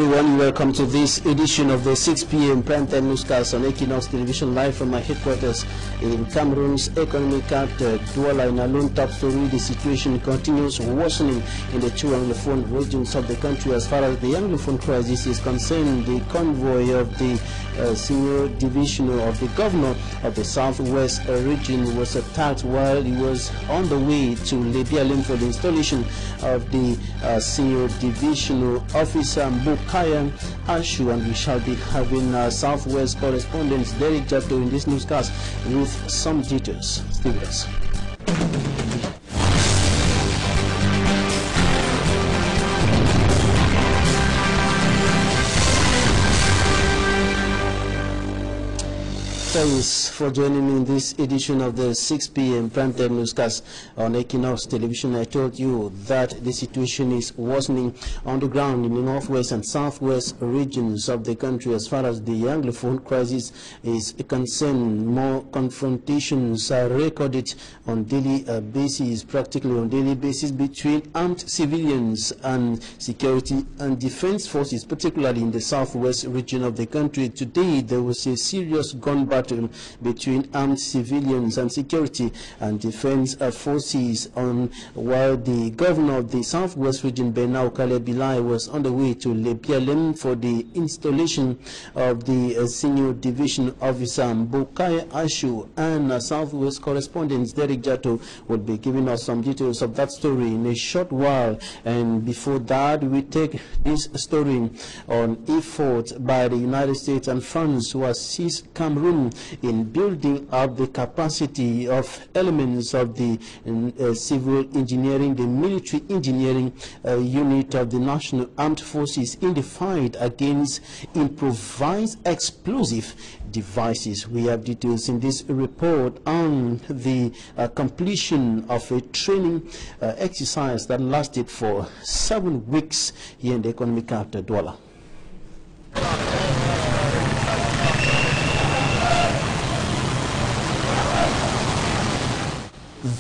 everyone, welcome to this edition of the 6 p.m. primetime newscast on Equinox Television, live from my headquarters in Cameroon's economic capital, Douala. In a lone top story, the situation continues worsening in the two Anglophone regions of the country. As far as the Anglophone crisis is concerned, the convoy of the senior division of the governor of the southwest region was attacked while he was on the way to Lebialem for the installation of the senior divisional officer Mbukaya Ashu, and we shall be having southwest correspondent Derek Jato in this newscast with some details. Stay with us. Thanks for joining me in this edition of the 6 p.m. primetime newscast on Equinox Television. I told you that the situation is worsening on the ground in the northwest and southwest regions of the country. As far as the Anglophone crisis is concerned, more confrontations are recorded on daily basis, practically on daily basis, between armed civilians and security and defense forces, particularly in the southwest region of the country. Today, there was a serious gun battle between armed civilians and security and defense forces while the governor of the southwest region, Benau Kalebilai, was on the way to Lebialem for the installation of the senior division officer Mbukaya Ashu. And southwest correspondent Derek Jato will be giving us some details of that story in a short while. And before that, we take this story on effort by the United States and France to assist Cameroon in building up the capacity of elements of the civil engineering, the military engineering unit of the National Armed Forces in the fight against improvised explosive devices. We have details in this report on the completion of a training exercise that lasted for 7 weeks here in the economic capital, Douala.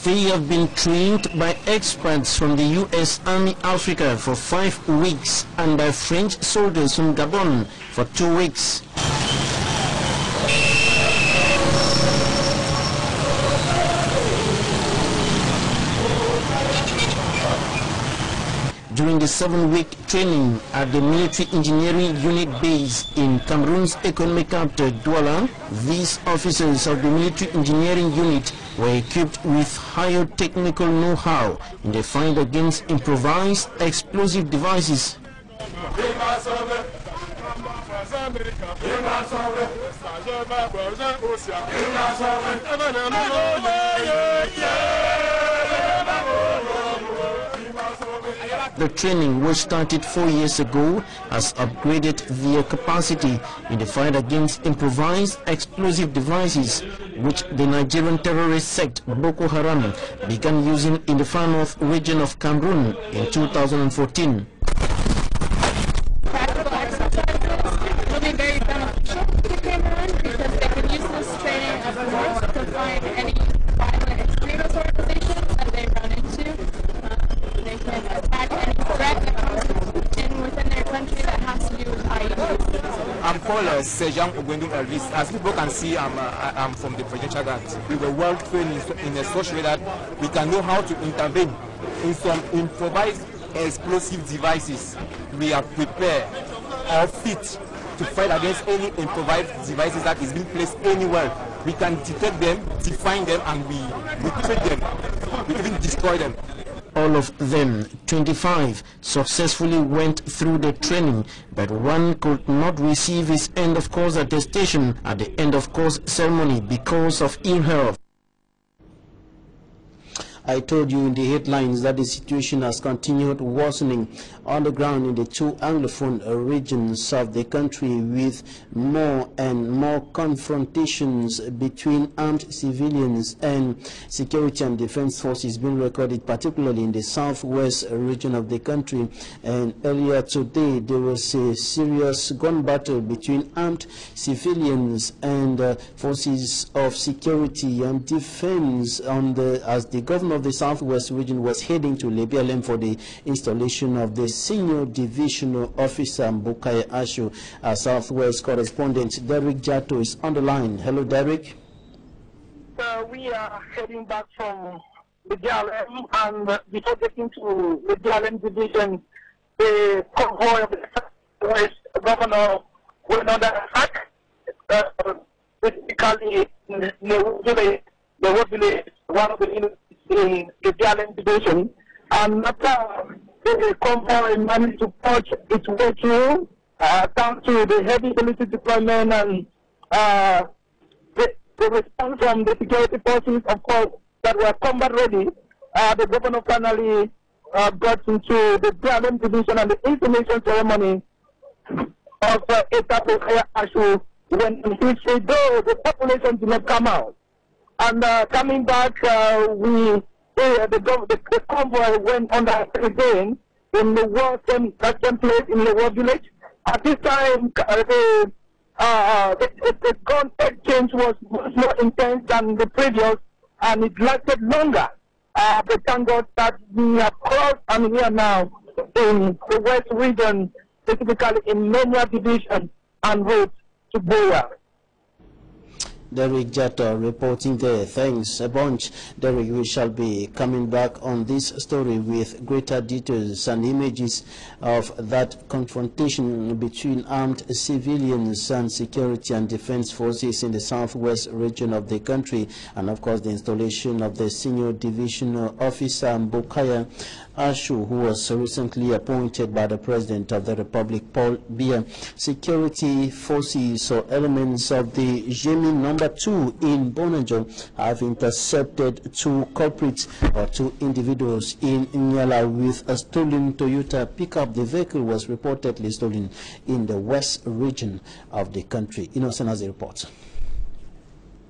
They have been trained by experts from the U.S. Army Africa for 5 weeks and by French soldiers from Gabon for 2 weeks. During the 7-week training at the Military Engineering Unit base in Cameroon's economic capital, Douala, these officers of the Military Engineering Unit were equipped with higher technical know-how in the fight against improvised explosive devices. The training, which started 4 years ago, has upgraded their capacity in the fight against improvised explosive devices, which the Nigerian terrorist sect Boko Haram began using in the far north region of Cameroon in 2014. Practical exercises will be very beneficial to Cameroon because they can use this training as a source to find any violent extremist organizations that they run into. They can attack any threat that comes in within their country that has to do with IEDs. I'm called Sejam Ogwendum Elvis. As people can see, I'm from the Presidential Guard. We were well trained in a such way that we can know how to intervene in some improvised explosive devices. We are prepared or fit to fight against any improvised devices that is being placed anywhere. We can detect them, define them, and we treat them. We even destroy them. All of them, 25, successfully went through the training, but one could not receive his end of course attestation at the end of course ceremony because of ill health. I told you in the headlines that the situation has continued worsening on the ground in the two Anglophone regions of the country, with more and more confrontations between armed civilians and security and defense forces being recorded, particularly in the southwest region of the country. And earlier today, there was a serious gun battle between armed civilians and forces of security and defense as the governor of the southwest region was heading to Lebialem for the installation of the Senior Divisional Officer Mbukaya Ashu. Our Southwest correspondent Derek Jato is on the line. Hello, Derek. We are heading back from the DLM, and before getting to the DLM division, the convoy of the Southwest governor went under attack. Basically, in the village, one of the in the DLM division, and after the convoy managed to push its way through down to the heavy military deployment and the response from the security forces, of course, that were combat ready, the governor finally got into the DLM division and the information ceremony of Mbukaya Ashu, when in which though the population did not come out. And coming back, the convoy went on the again in the war same place in the war village. At this time, the gun exchange was more intense than the previous, and it lasted longer. But thank God that we have crossed, and we are now in the West region, specifically in Menia Division and route to Boya. Derek Jato reporting there. Thanks a bunch, Derek. We shall be coming back on this story with greater details and images of that confrontation between armed civilians and security and defense forces in the southwest region of the country, and of course the installation of the Senior Divisional Officer Mbukaya Ashu, who was recently appointed by the President of the Republic, Paul Biya. Security forces or elements of the JEMI No. 2 in Bonanjo have intercepted two culprits or two individuals in Nyala with a stolen Toyota pickup. The vehicle was reportedly stolen in the west region of the country. Innocent has a report.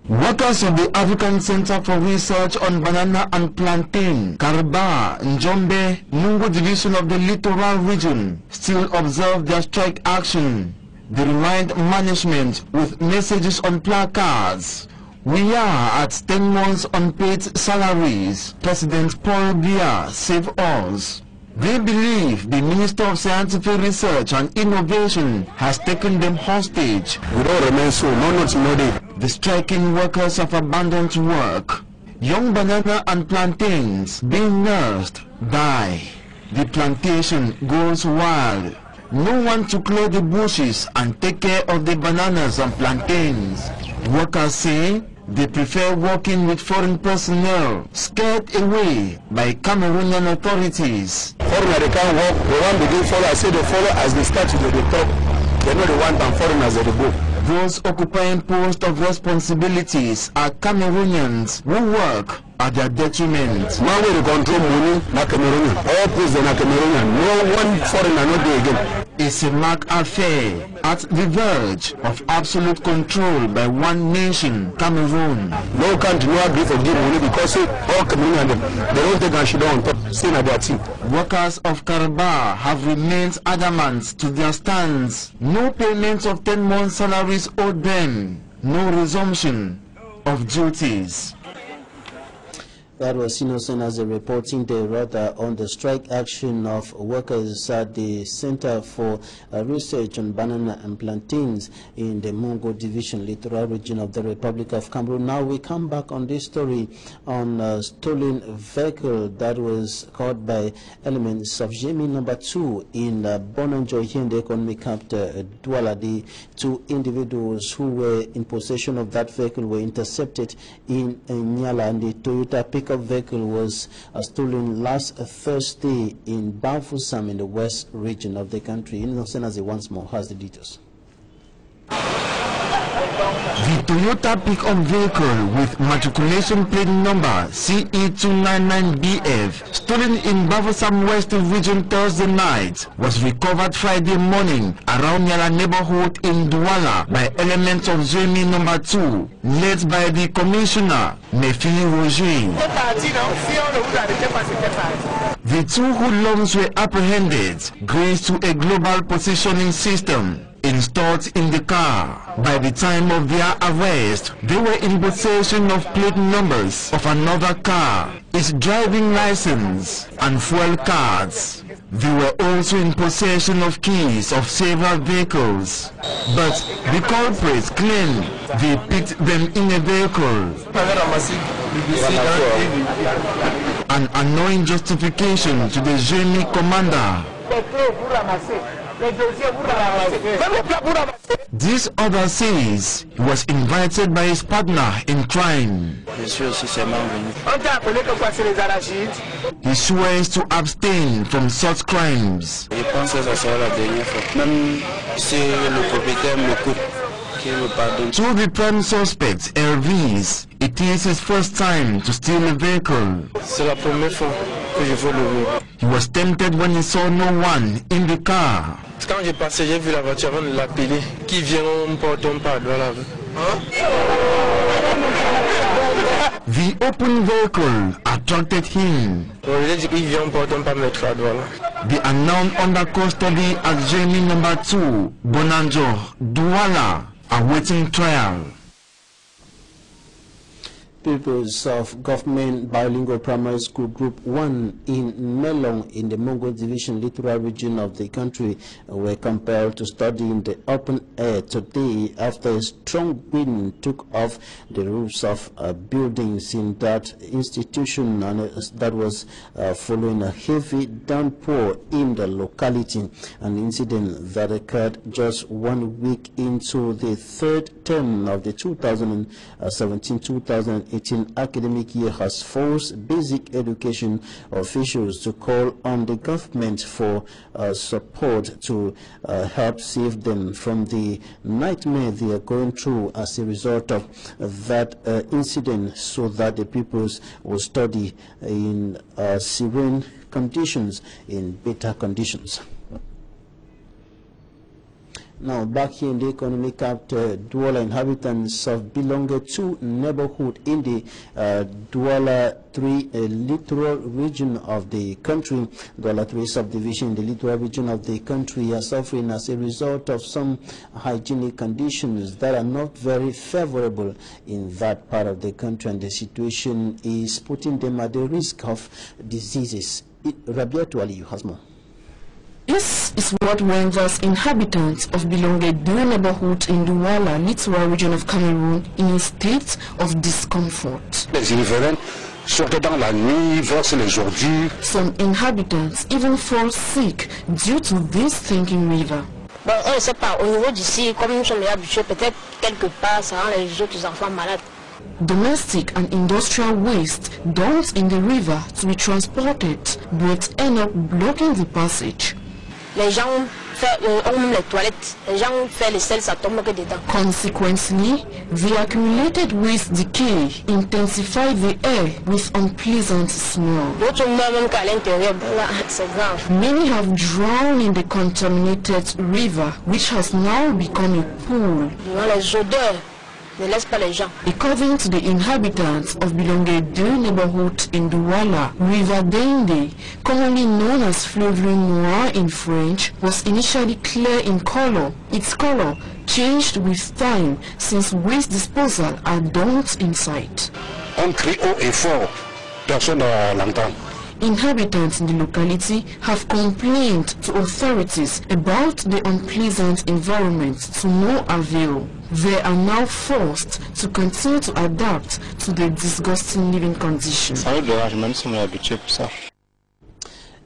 Workers of the African Center for Research on Banana and Plantain, Karba, Njombe, Mungo Division of the Littoral Region still observe their strike action. They remind management with messages on placards. We are at 10 months unpaid salaries. President Paul Biya, save us. They believe the Minister of Scientific Research and Innovation has taken them hostage. We don't remain so, not The striking workers have abandoned work. Young banana and plantains being nursed die. The plantation goes wild. No one to clear the bushes and take care of the bananas and plantains. Workers say they prefer working with foreign personnel, scared away by Cameroonian authorities. Foreigner, they can't work. They want to begin follow. I say they follow as they start to the top. They know they want them foreigners at the book. Those occupying posts of responsibilities are Cameroonians who work at their detriment. Now we control money, not Cameroonian. All posts are not Cameroonian. No one foreigner not there again. It's a marked affair at the verge of absolute control by one nation, Cameroon. No country no agree for give money because all Cameroonian they don't take and shit on top, staying at their team. Workers of Karaba have remained adamant to their stance. No payment of 10 months salaries owed them. No resumption of duties. That was Innocent as a reporting day rather on the strike action of workers at the Center for Research on Banana and Plantains in the Mungo Division, Littoral Region of the Republic of Cameroon. Now we come back on this story on a stolen vehicle that was caught by elements of JEMI No. 2 in Bonanjo here in the economic capital, Douala. The two individuals who were in possession of that vehicle were intercepted in Nyala, and the Toyota pickup vehicle was stolen last Thursday in Bafusam in the west region of the country. Innocent as once more has the details. The Toyota pickup vehicle with matriculation plate number CE299BF stolen in Bafusam West Region Thursday night was recovered Friday morning around Nyala neighborhood in Douala by elements of JEMI No. 2 led by the Commissioner Mefi Roger. The two hoodlums were apprehended grace to a global positioning system installed in the car. By the time of their arrest, they were in possession of plate numbers of another car, its driving license and fuel cards. They were also in possession of keys of several vehicles, but the culprits claim they picked them in a vehicle. An annoying justification to the Génie commander. This other says he was invited by his partner in crime. He swears to abstain from such crimes. To the prime suspect, Elvis, it is his first time to steal a vehicle. He was tempted when he saw no one in the car. Quand j'ai passé, j'ai vu la voiture avant de l'appeler. Qui vient, on porte pas, voilà. The open vehicle attracted him. They are now under custody at Génie number 2, Bonanjo, Douala, awaiting trial. Pupils of Government Bilingual Primary School Group 1 in Melong in the Mongo Division littoral region of the country were compelled to study in the open air today after a strong wind took off the roofs of buildings in that institution, and that was following a heavy downpour in the locality, an incident that occurred just 1 week into the third term of the 2017-2018 academic year has forced basic education officials to call on the government for support to help save them from the nightmare they are going through as a result of that incident, so that the pupils will study in serene conditions, in better conditions. Now, back here in the economic capital, Douala inhabitants of Bilonge 2 neighborhood in the Douala 3 littoral region of the country, Douala 3 subdivision in the littoral region of the country, are suffering as a result of some hygienic conditions that are not very favorable in that part of the country, and the situation is putting them at the risk of diseases. Rabiatu Aliyu has more. This is what renders inhabitants of Bilonge 2 neighborhood in Douala, littoral region of Cameroon, in a state of discomfort. Some inhabitants even fall sick due to this stinking river. On ne sait pas, au niveau d'ici, comme nous sommes habitués, peut-être quelque part, ça rend les autres enfants malades. Domestic and industrial waste dumped in the river to be transported but end up blocking the passage. Les gens ont les toilettes, les gens font les selles, ça tombe que dedans. Consequently, the accumulated waste decay intensified the air with unpleasant smell. D'autres meurent même qu'à l'intérieur, c'est grave. Many have drowned in the contaminated river, which has now become a pool. Les odeurs ne laissent pas les gens. According to the inhabitants of Bilonge 2 neighborhood in Douala, River Dende, commonly known as Fleuve Noir in French, was initially clear in color. Its color changed with time since waste disposal are dumped inside. On crie haut et fort, personne ne l'entend. Inhabitants in the locality have complained to authorities about the unpleasant environment to no avail. They are now forced to continue to adapt to the disgusting living conditions.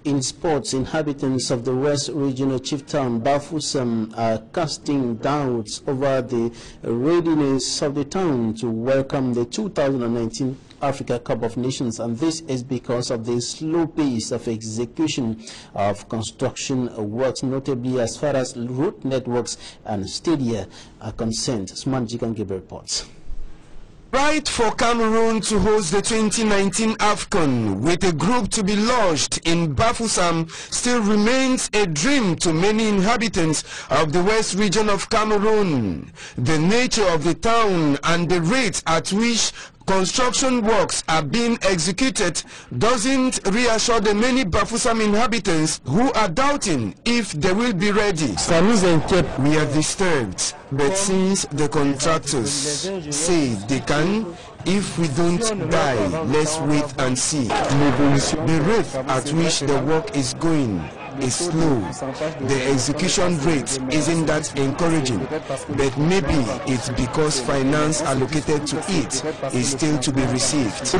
In sports, inhabitants of the West Regional Chief Town, Bafoussam, are casting doubts over the readiness of the town to welcome the 2019 Africa Cup of Nations, and this is because of the slow pace of execution of construction works, notably as far as road networks and stadia are concerned. Sman Jikangibe reports. Right for Cameroon to host the 2019 AFCON with a group to be lodged in Bafoussam still remains a dream to many inhabitants of the West region of Cameroon. The nature of the town and the rate at which construction works are being executed doesn't reassure the many Bafoussam inhabitants who are doubting if they will be ready. We are disturbed, but since the contractors say they can, if we don't die, let's wait and see. The rate at which the work is going is slow. The execution rate isn't that encouraging, but maybe it's because finance allocated to it is still to be received.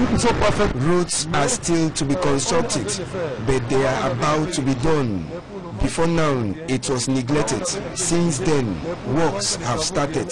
Roads are still to be constructed, but they are about to be done. Before now, it was neglected. Since then, works have started.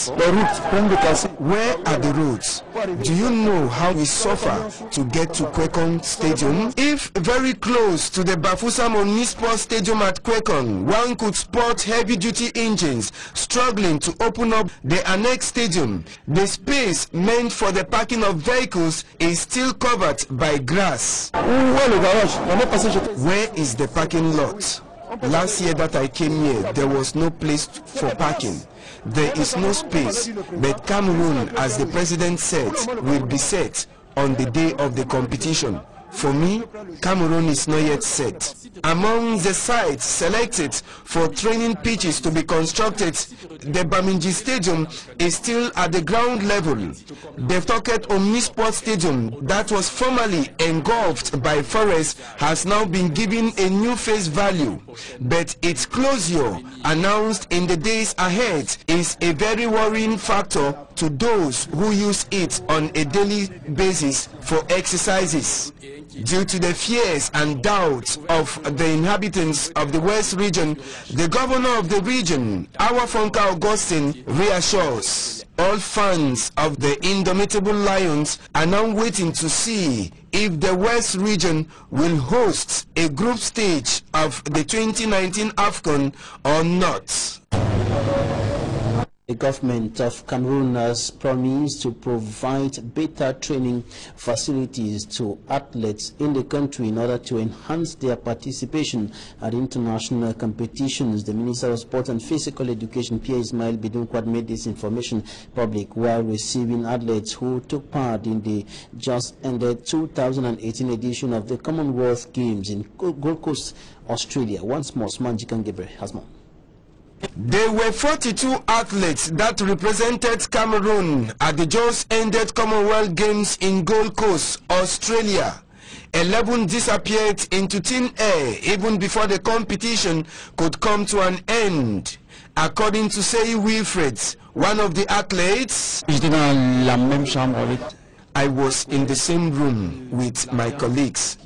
Where are the roads? Do you know how we suffer to get to Kwekong Stadium? If very close to the Bafoussam Omnisport Stadium at Kwekong, one could spot heavy-duty engines struggling to open up the annex stadium, the space meant for the parking of vehicles is still covered by grass. Where is the parking lot? Last year that I came here, there was no place for parking. There is no space, but Cameroon, as the president said, will be set on the day of the competition. For me, Cameroon is not yet set. Among the sites selected for training pitches to be constructed, the Bamingui Stadium is still at the ground level. The Toket Omnisport Stadium, that was formerly engulfed by forest, has now been given a new face value. But its closure, announced in the days ahead, is a very worrying factor to those who use it on a daily basis for exercises. Due to the fears and doubts of the inhabitants of the West region, the governor of the region, Awafonka Augustine, reassures all fans of the indomitable Lions are now waiting to see if the West region will host a group stage of the 2019 AFCON or not. The government of Cameroon has promised to provide better training facilities to athletes in the country in order to enhance their participation at international competitions. The Minister of Sport and Physical Education, Pierre Ismail Bidunkwad, made this information public while receiving athletes who took part in the just ended 2018 edition of the Commonwealth Games in Gold Coast, Australia. Once more, Smanjikan Gebre has more. There were 42 athletes that represented Cameroon at the just ended Commonwealth Games in Gold Coast, Australia. 11 disappeared into thin air even before the competition could come to an end. According to Sei Wilfred, one of the athletes, I was in the same room with my colleagues.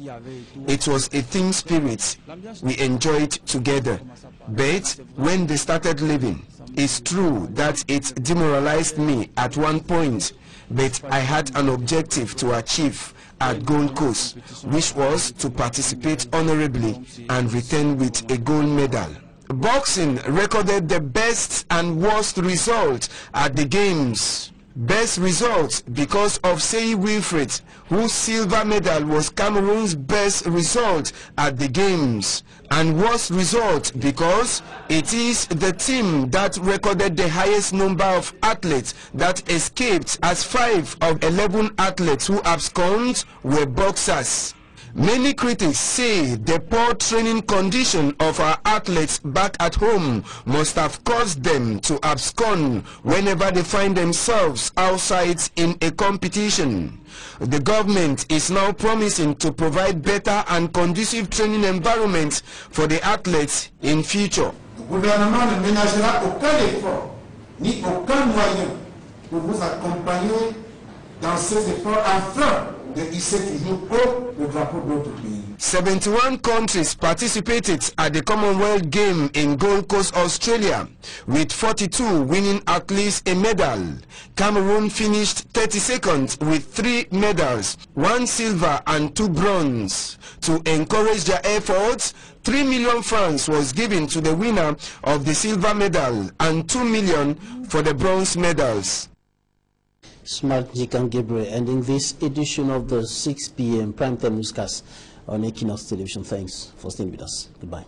It was a team spirit. We enjoyed together. But when they started leaving, it's true that it demoralized me at one point. But I had an objective to achieve at Gold Coast, which was to participate honorably and return with a gold medal. Boxing recorded the best and worst result at the Games. Best result because of Sei Wilfred, whose silver medal was Cameroon's best result at the Games, and worst result because it is the team that recorded the highest number of athletes that escaped, as 5 of 11 athletes who absconded were boxers. Many critics say the poor training condition of our athletes back at home must have caused them to abscond whenever they find themselves outside in a competition. The government is now promising to provide better and conducive training environments for the athletes in future. Le gouvernement ne ménagera aucun effort ni aucun moyen pour vous accompagner dans ces efforts afin de hisser toujours haut le drapeau de notre pays. 71 countries participated at the Commonwealth Game in Gold Coast, Australia, with 42 winning at least a medal. Cameroon finished 32nd with 3 medals, 1 silver and 2 bronze. To encourage their efforts, 3 million francs was given to the winner of the silver medal and 2 million for the bronze medals. Smart Jikan Gabriel ending this edition of the 6 p.m. primetime newscast on Equinox Television. Thanks for staying with us. Goodbye.